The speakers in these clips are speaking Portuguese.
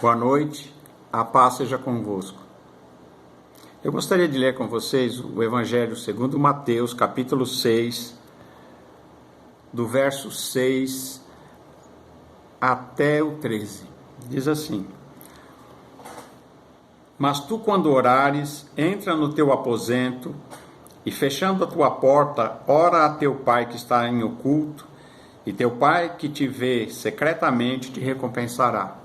Boa noite, a paz seja convosco. Eu gostaria de ler com vocês o Evangelho segundo Mateus, capítulo 6, do verso 6 até o 13. Diz assim: Mas tu, quando orares, entra no teu aposento e, fechando a tua porta, ora a teu pai que está em oculto, e teu pai que te vê secretamente te recompensará.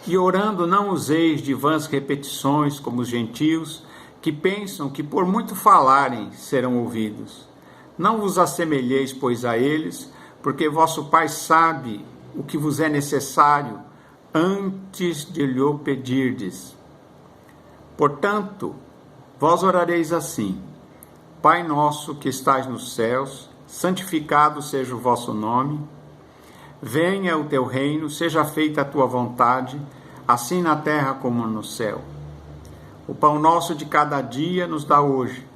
E orando não useis de vãs repetições como os gentios, que pensam que por muito falarem serão ouvidos. Não vos assemelheis, pois, a eles, porque vosso Pai sabe o que vos é necessário antes de lhe o pedirdes. Portanto, vós orareis assim: Pai nosso que estais nos céus, santificado seja o vosso nome. Venha o teu reino, seja feita a tua vontade, assim na terra como no céu. O pão nosso de cada dia nos dá hoje.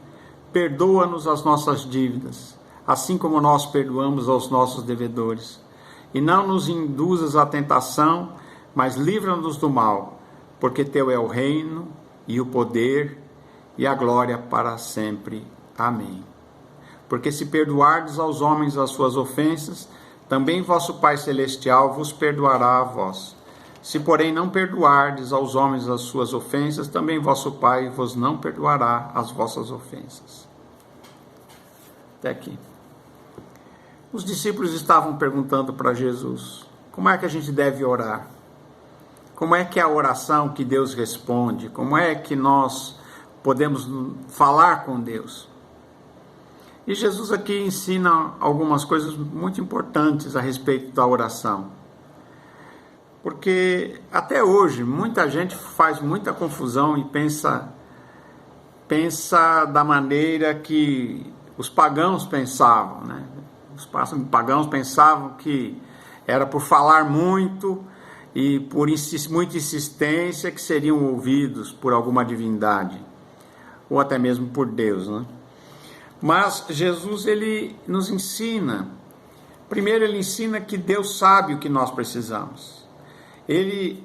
Perdoa-nos as nossas dívidas, assim como nós perdoamos aos nossos devedores. E não nos induzas à tentação, mas livra-nos do mal, porque teu é o reino, e o poder, e a glória para sempre. Amém. Porque se perdoardes aos homens as suas ofensas, também vosso Pai Celestial vos perdoará a vós. Se, porém, não perdoardes aos homens as suas ofensas, também vosso Pai vos não perdoará as vossas ofensas. Até aqui. Os discípulos estavam perguntando para Jesus: como é que a gente deve orar? Como é que é a oração que Deus responde? Como é que nós podemos falar com Deus? E Jesus aqui ensina algumas coisas muito importantes a respeito da oração. Porque até hoje muita gente faz muita confusão e pensa da maneira que os pagãos pensavam, né? Os pagãos pensavam que era por falar muito e por muita insistência que seriam ouvidos por alguma divindade, ou até mesmo por Deus, né? Mas Jesus, ele nos ensina. Primeiro, ele ensina que Deus sabe o que nós precisamos. Ele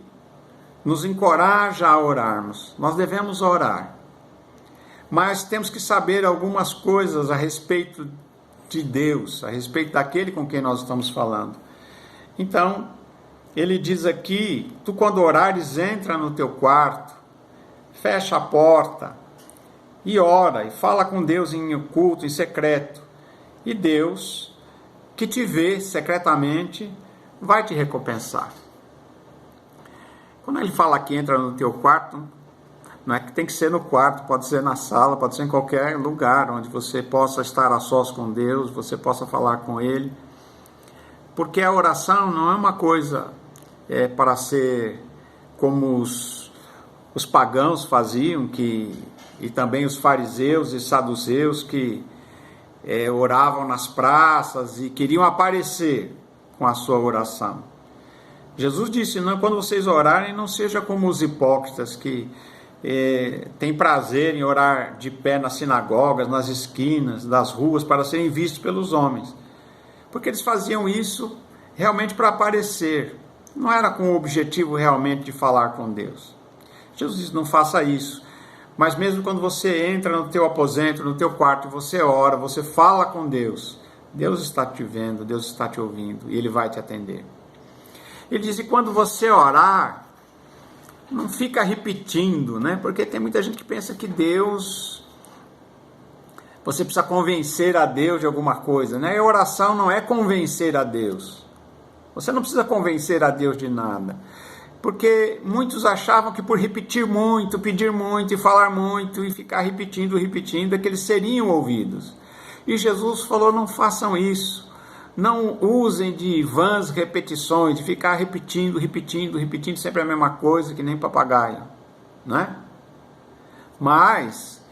nos encoraja a orarmos. Nós devemos orar. Mas temos que saber algumas coisas a respeito de Deus, a respeito daquele com quem nós estamos falando. Então, ele diz aqui: tu, quando orares, entra no teu quarto, fecha a porta e ora, e fala com Deus em oculto, em secreto. E Deus, que te vê secretamente, vai te recompensar. Quando ele fala que entra no teu quarto, não é que tem que ser no quarto, pode ser na sala, pode ser em qualquer lugar onde você possa estar a sós com Deus, você possa falar com Ele. Porque a oração não é uma coisa para ser como os pagãos faziam, e também os fariseus e saduceus que oravam nas praças e queriam aparecer com a sua oração. Jesus disse: não, quando vocês orarem, não seja como os hipócritas que têm prazer em orar de pé nas sinagogas, nas esquinas das ruas, para serem vistos pelos homens. Porque eles faziam isso realmente para aparecer, não era com o objetivo realmente de falar com Deus. Jesus disse: não faça isso. Mas mesmo quando você entra no teu aposento, no teu quarto, você ora, você fala com Deus, Deus está te vendo, Deus está te ouvindo, e Ele vai te atender. Ele diz: e quando você orar, não fica repetindo, né? Porque tem muita gente que pensa que Deus, você precisa convencer a Deus de alguma coisa, né? E oração não é convencer a Deus. Você não precisa convencer a Deus de nada. Porque muitos achavam que por repetir muito, pedir muito e falar muito e ficar repetindo, é que eles seriam ouvidos. E Jesus falou: não façam isso. Não usem de vãs repetições, de ficar repetindo sempre a mesma coisa, que nem papagaio, né? Mas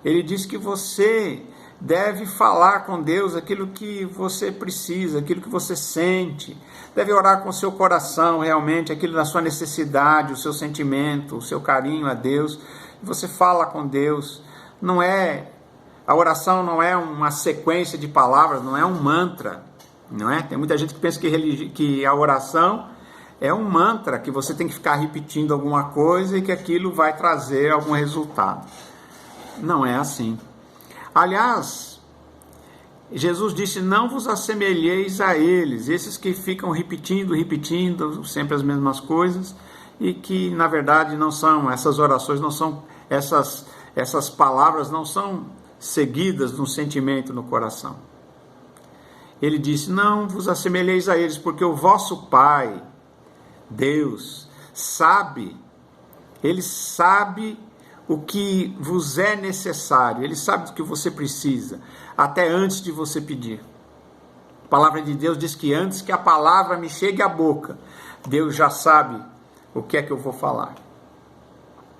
ele diz que você deve falar com Deus aquilo que você precisa, aquilo que você sente. Deve orar com o seu coração realmente, aquilo da sua necessidade, o seu sentimento, o seu carinho a Deus. Você fala com Deus. A oração não é uma sequência de palavras, não é um mantra, não é? Tem muita gente que pensa que a oração é um mantra que você tem que ficar repetindo alguma coisa e que aquilo vai trazer algum resultado. Não é assim. Aliás, Jesus disse, não vos assemelheis a eles, esses que ficam repetindo sempre as mesmas coisas, e que na verdade não são, essas orações não são, essas palavras não são seguidas de um sentimento no coração. Ele disse, não vos assemelheis a eles, porque o vosso Pai, Deus, sabe, Ele sabe o que vos é necessário, Ele sabe do que você precisa, até antes de você pedir. A palavra de Deus diz que antes que a palavra me chegue à boca, Deus já sabe o que é que eu vou falar.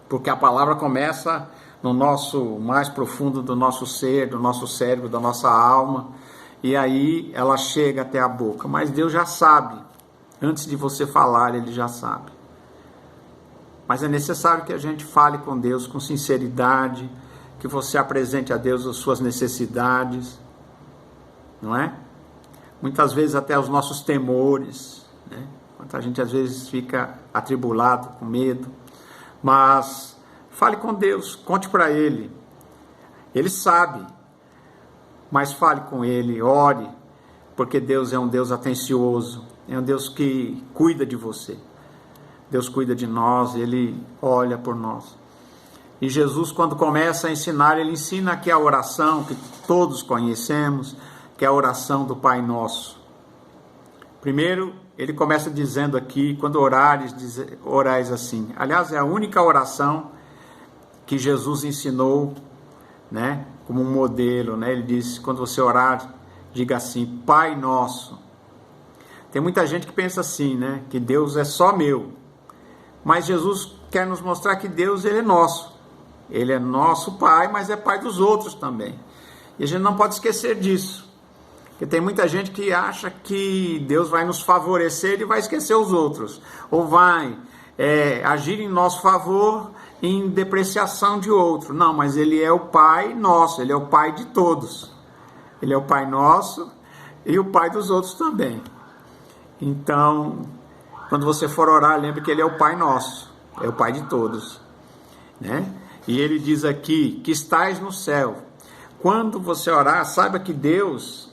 Porque a palavra começa no nosso mais profundo do nosso ser, do nosso cérebro, da nossa alma, e aí ela chega até a boca. Mas Deus já sabe, antes de você falar, Ele já sabe. Mas é necessário que a gente fale com Deus com sinceridade, que você apresente a Deus as suas necessidades, não é? Muitas vezes até os nossos temores, né? A gente às vezes fica atribulado, com medo, mas fale com Deus, conte para Ele, Ele sabe, mas fale com Ele, ore, porque Deus é um Deus atencioso, é um Deus que cuida de você, Deus cuida de nós, Ele olha por nós. E Jesus, quando começa a ensinar, Ele ensina aqui a oração que todos conhecemos, que é a oração do Pai Nosso. Primeiro, Ele começa dizendo aqui, quando orais assim. Aliás, é a única oração que Jesus ensinou, né, como um modelo, né? Ele diz, quando você orar, diga assim, Pai Nosso. Tem muita gente que pensa assim, né, que Deus é só meu. Mas Jesus quer nos mostrar que Deus, Ele é nosso. Ele é nosso Pai, mas é Pai dos outros também. E a gente não pode esquecer disso. Porque tem muita gente que acha que Deus vai nos favorecer e vai esquecer os outros. Ou vai agir em nosso favor em depreciação de outro. Não, mas Ele é o Pai nosso, Ele é o Pai de todos. Ele é o Pai nosso e o Pai dos outros também. Então, quando você for orar, lembre que Ele é o Pai nosso, é o Pai de todos, né? E Ele diz aqui, que estais no céu. Quando você orar, saiba que Deus,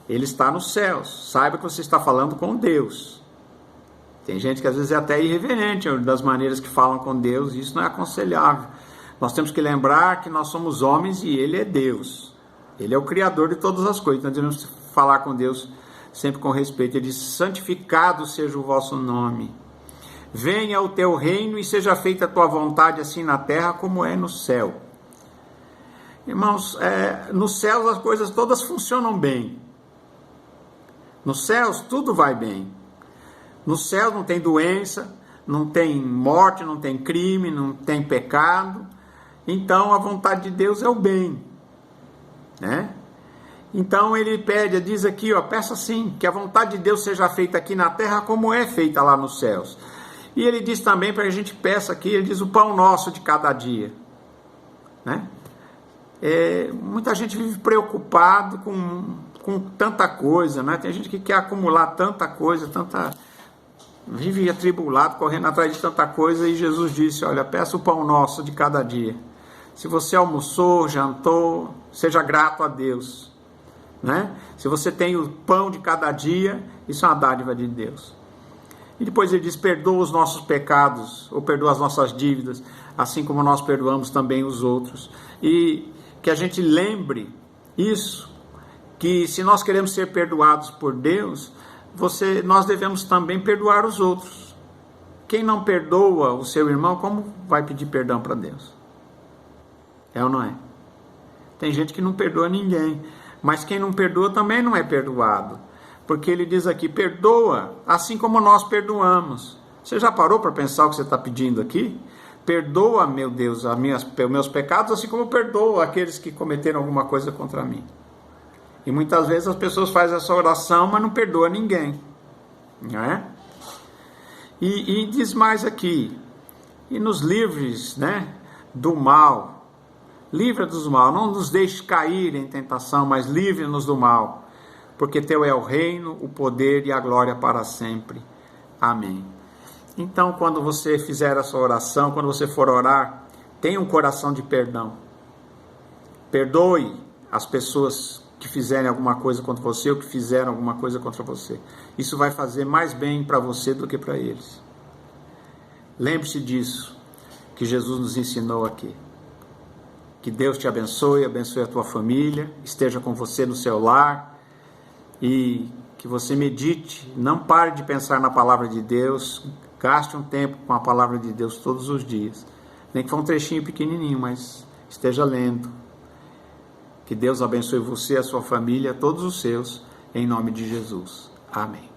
Ele está nos céus. Saiba que você está falando com Deus. Tem gente que às vezes é até irreverente das maneiras que falam com Deus, e isso não é aconselhável. Nós temos que lembrar que nós somos homens e Ele é Deus. Ele é o Criador de todas as coisas. Então devemos falar com Deus sempre com respeito. Ele diz, santificado seja o vosso nome. Venha o teu reino e seja feita a tua vontade, assim na terra como é no céu. Irmãos, nos céus as coisas todas funcionam bem. Nos céus tudo vai bem. Nos céus não tem doença, não tem morte, não tem crime, não tem pecado. Então a vontade de Deus é o bem, né? Então ele pede, diz aqui, peça assim, que a vontade de Deus seja feita aqui na terra como é feita lá nos céus. E ele diz também para a gente peça aqui, ele diz o pão nosso de cada dia, né? Muita gente vive preocupado com tanta coisa, né? Tem gente que quer acumular tanta coisa, vive atribulado, correndo atrás de tanta coisa, e Jesus disse, olha, peça o pão nosso de cada dia. Se você almoçou, jantou, seja grato a Deus, né? Se você tem o pão de cada dia, isso é uma dádiva de Deus. E depois ele diz, perdoa os nossos pecados, ou perdoa as nossas dívidas, assim como nós perdoamos também os outros. E que a gente lembre isso, que se nós queremos ser perdoados por Deus, nós devemos também perdoar os outros. Quem não perdoa o seu irmão, como vai pedir perdão para Deus? É ou não é? Tem gente que não perdoa ninguém, mas quem não perdoa também não é perdoado. Porque ele diz aqui, perdoa, assim como nós perdoamos. Você já parou para pensar o que você está pedindo aqui? Perdoa, meu Deus, meus pecados, assim como perdoa aqueles que cometeram alguma coisa contra mim. E muitas vezes as pessoas fazem essa oração, mas não perdoa ninguém, não é? E diz mais aqui, e nos livres, né, do mal, livra-nos do mal, não nos deixe cair em tentação, mas livre-nos do mal, porque teu é o reino, o poder e a glória para sempre. Amém. Então, quando você fizer a sua oração, quando você for orar, tenha um coração de perdão. Perdoe as pessoas que fizerem alguma coisa contra você ou que fizeram alguma coisa contra você. Isso vai fazer mais bem para você do que para eles. Lembre-se disso, que Jesus nos ensinou aqui. Que Deus te abençoe, abençoe a tua família, esteja com você no seu lar e que você medite, não pare de pensar na palavra de Deus, gaste um tempo com a palavra de Deus todos os dias. Nem que for um trechinho pequenininho, mas esteja lendo. Que Deus abençoe você, a sua família, todos os seus, em nome de Jesus. Amém.